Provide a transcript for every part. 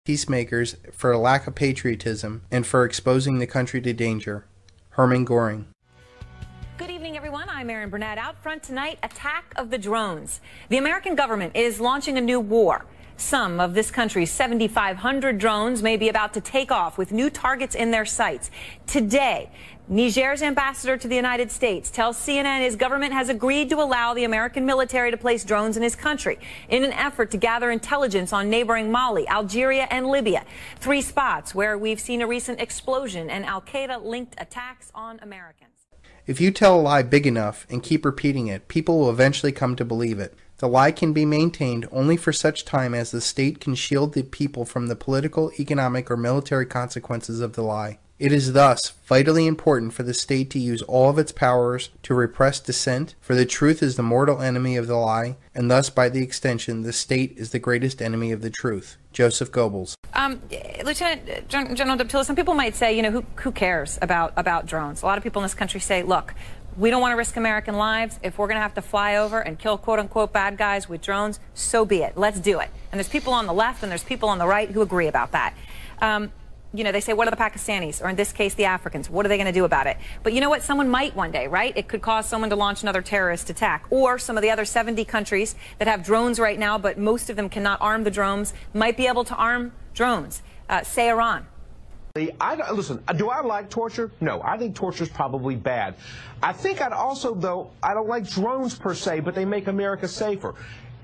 peacemakers for a lack of patriotism and for exposing the country to danger. Herman Goring. Good evening, everyone. I'm Erin Burnett. Out front tonight, attack of the drones. The American government is launching a new war. Some of this country's 7,500 drones may be about to take off with new targets in their sights. Today, Niger's ambassador to the United States tells CNN his government has agreed to allow the American military to place drones in his country in an effort to gather intelligence on neighboring Mali, Algeria, and Libya, 3 spots where we've seen a recent explosion and al-Qaeda-linked attacks on Americans. If you tell a lie big enough and keep repeating it, people will eventually come to believe it. The lie can be maintained only for such time as the state can shield the people from the political, economic, or military consequences of the lie. It is thus vitally important for the state to use all of its powers to repress dissent, for the truth is the mortal enemy of the lie, and thus, by the extension, the state is the greatest enemy of the truth. Joseph Goebbels. Lieutenant General Deptula, some people might say, you know, who cares about drones? A lot of people in this country say, look, we don't want to risk American lives. If we're going to have to fly over and kill quote-unquote bad guys with drones, so be it. Let's do it. And there's people on the left and there's people on the right who agree about that. You know, they say, what are the Pakistanis, or in this case, the Africans? What are they going to do about it? But you know what? Someone might one day, right? It could cause someone to launch another terrorist attack. Or some of the other 70 countries that have drones right now, but most of them cannot arm the drones, might be able to arm drones. Say Iran. Listen, do I like torture? No, I think torture is probably bad. I think I'd also, though, I don't like drones per se, but they make America safer.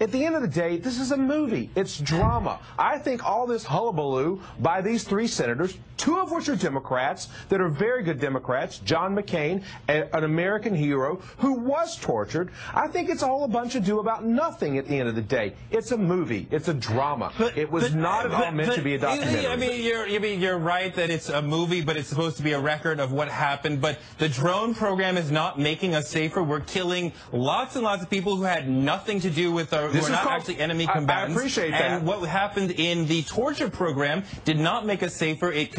At the end of the day, this is a movie. It's drama. I think all this hullabaloo by these 3 senators, 2 of which are Democrats, that are very good Democrats, John McCain, an American hero, who was tortured, I think it's all a bunch of ado about nothing at the end of the day. It's a movie. It's a drama. It was not at all meant to be a documentary. I mean, you're right that it's a movie, but it's supposed to be a record of what happened. But the drone program is not making us safer. We're killing lots and lots of people who had nothing to do with our... We're not actually enemy combatants. I appreciate that. And what happened in the torture program did not make us safer. It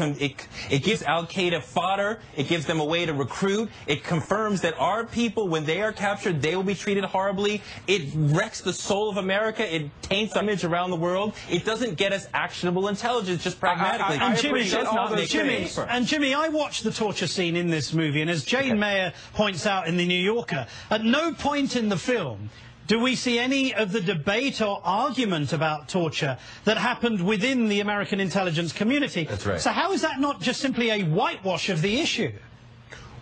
gives al-Qaeda fodder. It gives them a way to recruit. It confirms that our people, when they are captured, they will be treated horribly. It wrecks the soul of America. It taints our image around the world. It doesn't get us actionable intelligence, just pragmatically. Jimmy, I watched the torture scene in this movie, and as Jane Mayer points out in The New Yorker, at no point in the film do we see any of the debate or argument about torture that happened within the American intelligence community? That's right. So how is that not just simply a whitewash of the issue?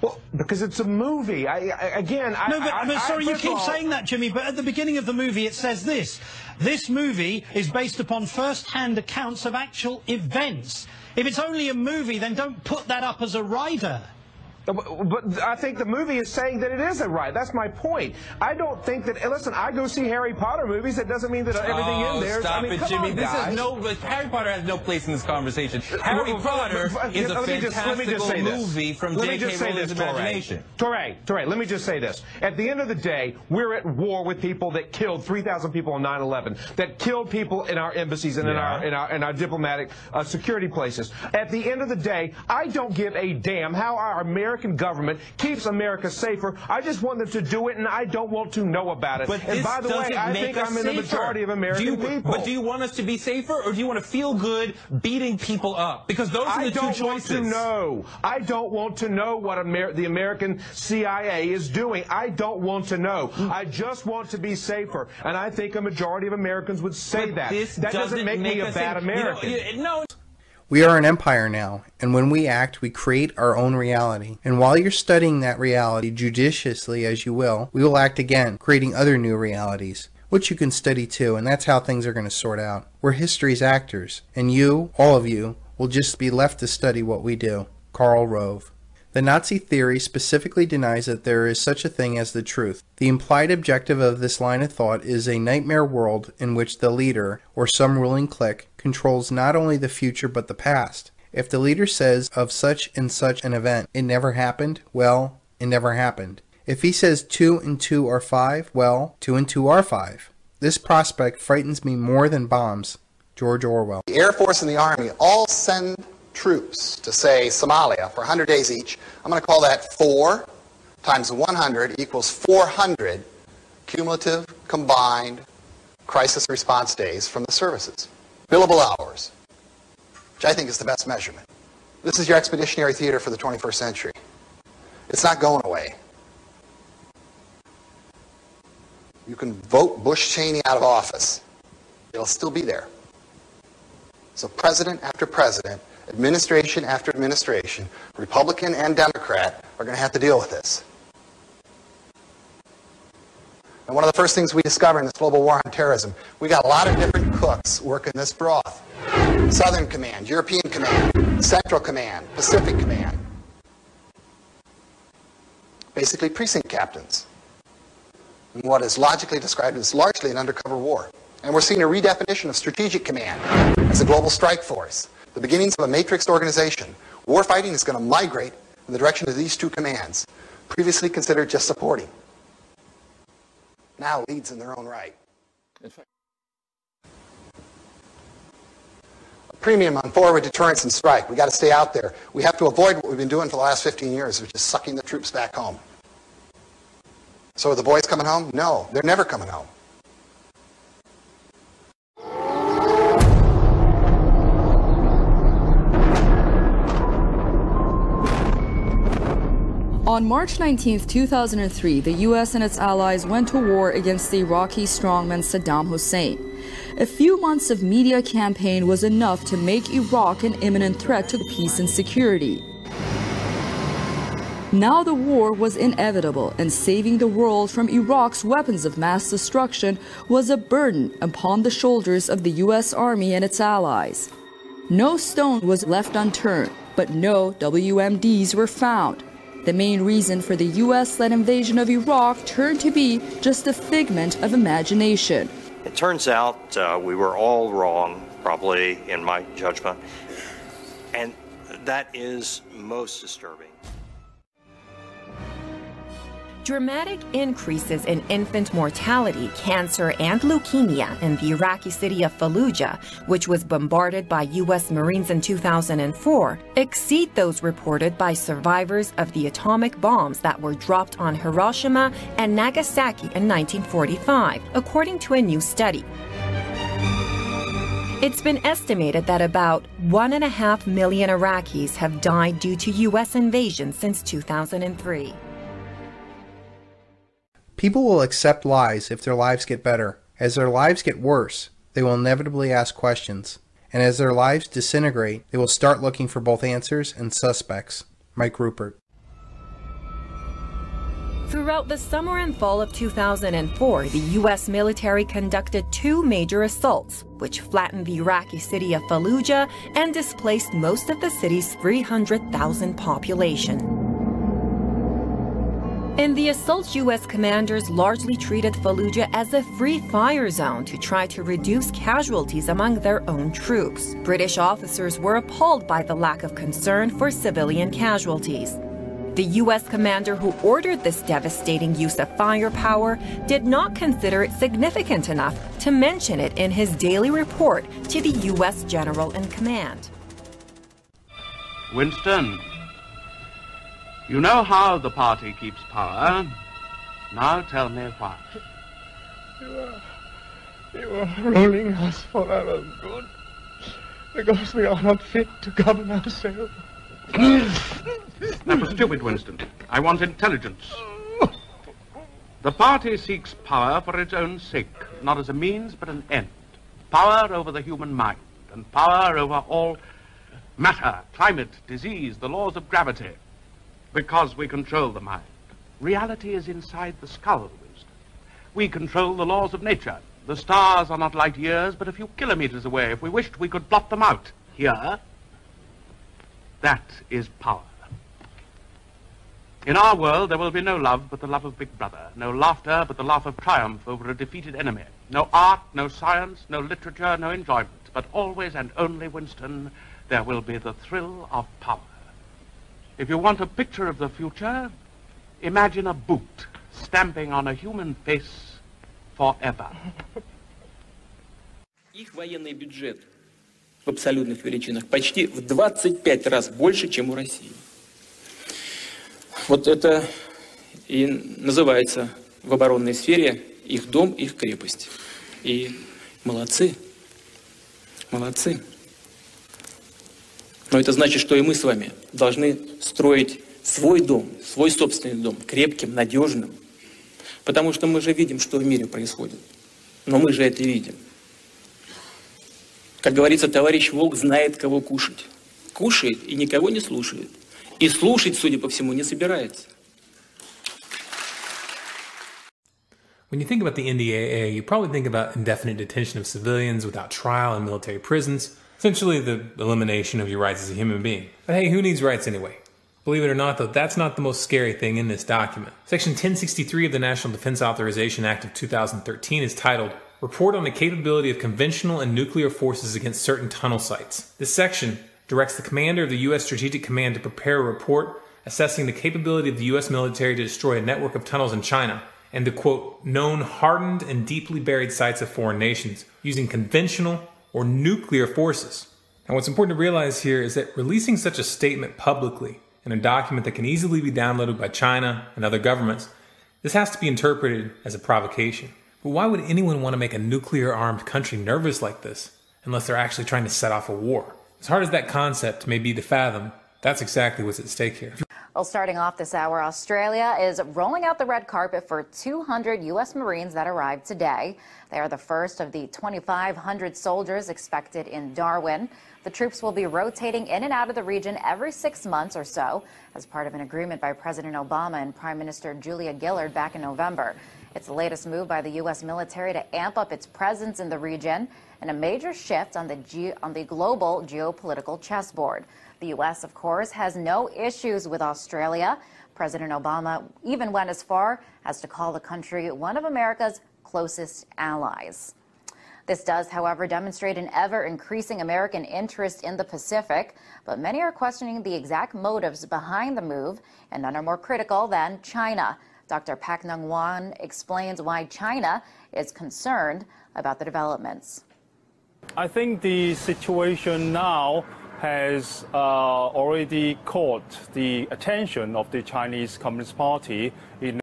Well, because it's a movie. Sorry, you keep saying that, Jimmy, but at the beginning of the movie it says this. This movie is based upon first-hand accounts of actual events. If it's only a movie, then don't put that up as a rider. But I think the movie is saying that it isn't right. That's my point. I don't think that. Listen, I go see Harry Potter movies. That doesn't mean that everything in there. Stop it, Jimmy. Harry Potter has no place in this conversation. Harry Potter is a fantastical movie from J.K. Rowling's imagination. Torre, let me just say this. At the end of the day, we're at war with people that killed 3,000 people on 9/11, that killed people in our embassies and in our diplomatic security places. At the end of the day, I don't give a damn how our American government keeps America safer. I just want them to do it, and I don't want to know about it. But and by the way, I think I'm in the majority of American people. But do you want us to be safer, or do you want to feel good beating people up? Because those are the two choices. I don't want to know what the American CIA is doing. I don't want to know. I just want to be safer. And I think a majority of Americans would say that. That doesn't make me a bad American. No. We are an empire now, and when we act, we create our own reality. And while you're studying that reality judiciously as you will, we will act again, creating other new realities, which you can study too, and that's how things are going to sort out. We're history's actors, and you, all of you, will just be left to study what we do. Karl Rove. The Nazi theory specifically denies that there is such a thing as the truth. The implied objective of this line of thought is a nightmare world in which the leader, or some ruling clique, controls not only the future but the past. If the leader says of such and such an event, it never happened, well, it never happened. If he says 2 and 2 are 5, well, 2 and 2 are 5. This prospect frightens me more than bombs. George Orwell. The Air Force and the Army all send troops to, say, Somalia for 100 days each. I'm going to call that 4 times 100 equals 400 cumulative combined crisis response days from the services. Billable hours. which I think is the best measurement. This is your expeditionary theater for the 21st century. It's not going away. You can vote Bush Cheney out of office. It'll still be there. So president after president, administration after administration, Republican and Democrat, are going to have to deal with this. And one of the first things we discover in this global war on terrorism, we got a lot of different cooks working this broth. Southern Command, European Command, Central Command, Pacific Command. Basically precinct captains. And what is logically described as largely an undercover war. And we're seeing a redefinition of strategic command as a global strike force. The beginnings of a matrixed organization. Warfighting is going to migrate in the direction of these two commands, previously considered just supporting. Now leads in their own right. A premium on forward deterrence and strike. We've got to stay out there. We have to avoid what we've been doing for the last 15 years, which is sucking the troops back home. So are the boys coming home? No, they're never coming home. On March 19, 2003, the U.S. and its allies went to war against the Iraqi strongman Saddam Hussein. A few months of media campaign was enough to make Iraq an imminent threat to peace and security. Now the war was inevitable, and saving the world from Iraq's weapons of mass destruction was a burden upon the shoulders of the U.S. Army and its allies. No stone was left unturned, but no WMDs were found. The main reason for the U.S.-led invasion of Iraq turned to be just a figment of imagination. It turns out we were all wrong, probably in my judgment, and that is most disturbing. Dramatic increases in infant mortality, cancer, and leukemia in the Iraqi city of Fallujah, which was bombarded by U.S. Marines in 2004, exceed those reported by survivors of the atomic bombs that were dropped on Hiroshima and Nagasaki in 1945, according to a new study. It's been estimated that about 1.5 million Iraqis have died due to U.S. invasion since 2003. People will accept lies if their lives get better. As their lives get worse, they will inevitably ask questions. And as their lives disintegrate, they will start looking for both answers and suspects. Mike Rupert. Throughout the summer and fall of 2004, the U.S. military conducted 2 major assaults, which flattened the Iraqi city of Fallujah and displaced most of the city's 300,000 population. In the assault, U.S. commanders largely treated Fallujah as a free fire zone to try to reduce casualties among their own troops. British officers were appalled by the lack of concern for civilian casualties. The U.S. commander who ordered this devastating use of firepower did not consider it significant enough to mention it in his daily report to the U.S. general in command. Winston, you know how the party keeps power. Now tell me why. You are ruling us for our own good, because we are not fit to govern ourselves. That was stupid, Winston. I want intelligence. The party seeks power for its own sake, not as a means but an end. Power over the human mind, and power over all matter, climate, disease, the laws of gravity. Because we control the mind. Reality is inside the skull, Winston. We control the laws of nature. The stars are not light years, but a few kilometers away. If we wished, we could blot them out. Here, that is power. In our world, there will be no love but the love of Big Brother, no laughter but the laugh of triumph over a defeated enemy, no art, no science, no literature, no enjoyment, but always and only, Winston, there will be the thrill of power. If you want a picture of the future, imagine a boot stamping on a human face forever. Их военный бюджет в абсолютных величинах почти в 25 раз больше, чем у России. Вот это и называется в оборонной сфере их дом, их крепость. И молодцы, молодцы. Но это значит, что и мы с вами должны строить свой дом, свой собственный дом, крепким, надежным. Потому что мы же видим, что в мире происходит. Но мы же это видим. Как говорится, товарищ волк знает, кого кушать. Кушает и никого не слушает. И слушать, судя по всему, не собирается. When you think about the NDAA, you probably think about indefinite detention of civilians without trial in military prisons, essentially the elimination of your rights as a human being. But hey, who needs rights anyway? Believe it or not, though, that's not the most scary thing in this document. Section 1063 of the National Defense Authorization Act of 2013 is titled, Report on the Capability of Conventional and Nuclear Forces Against Certain Tunnel Sites. This section directs the commander of the U.S. Strategic Command to prepare a report assessing the capability of the U.S. military to destroy a network of tunnels in China and the, quote, known hardened and deeply buried sites of foreign nations using conventional or nuclear forces. Now, what's important to realize here is that releasing such a statement publicly in a document that can easily be downloaded by China and other governments, this has to be interpreted as a provocation. But why would anyone want to make a nuclear-armed country nervous like this unless they're actually trying to set off a war? As hard as that concept may be to fathom, that's exactly what's at stake here. Well, starting off this hour, Australia is rolling out the red carpet for 200 U.S. Marines that arrived today. They are the first of the 2,500 soldiers expected in Darwin. The troops will be rotating in and out of the region every 6 months or so as part of an agreement by President Obama and Prime Minister Julia Gillard back in November. It's the latest move by the U.S. military to amp up its presence in the region and a major shift on the global geopolitical chessboard. The U.S., of course, has no issues with Australia. President Obama even went as far as to call the country one of America's closest allies. This does, however, demonstrate an ever-increasing American interest in the Pacific, but many are questioning the exact motives behind the move, and none are more critical than China. Dr. Pak Nung-Wan explains why China is concerned about the developments. I think the situation now has already caught the attention of the Chinese Communist Party in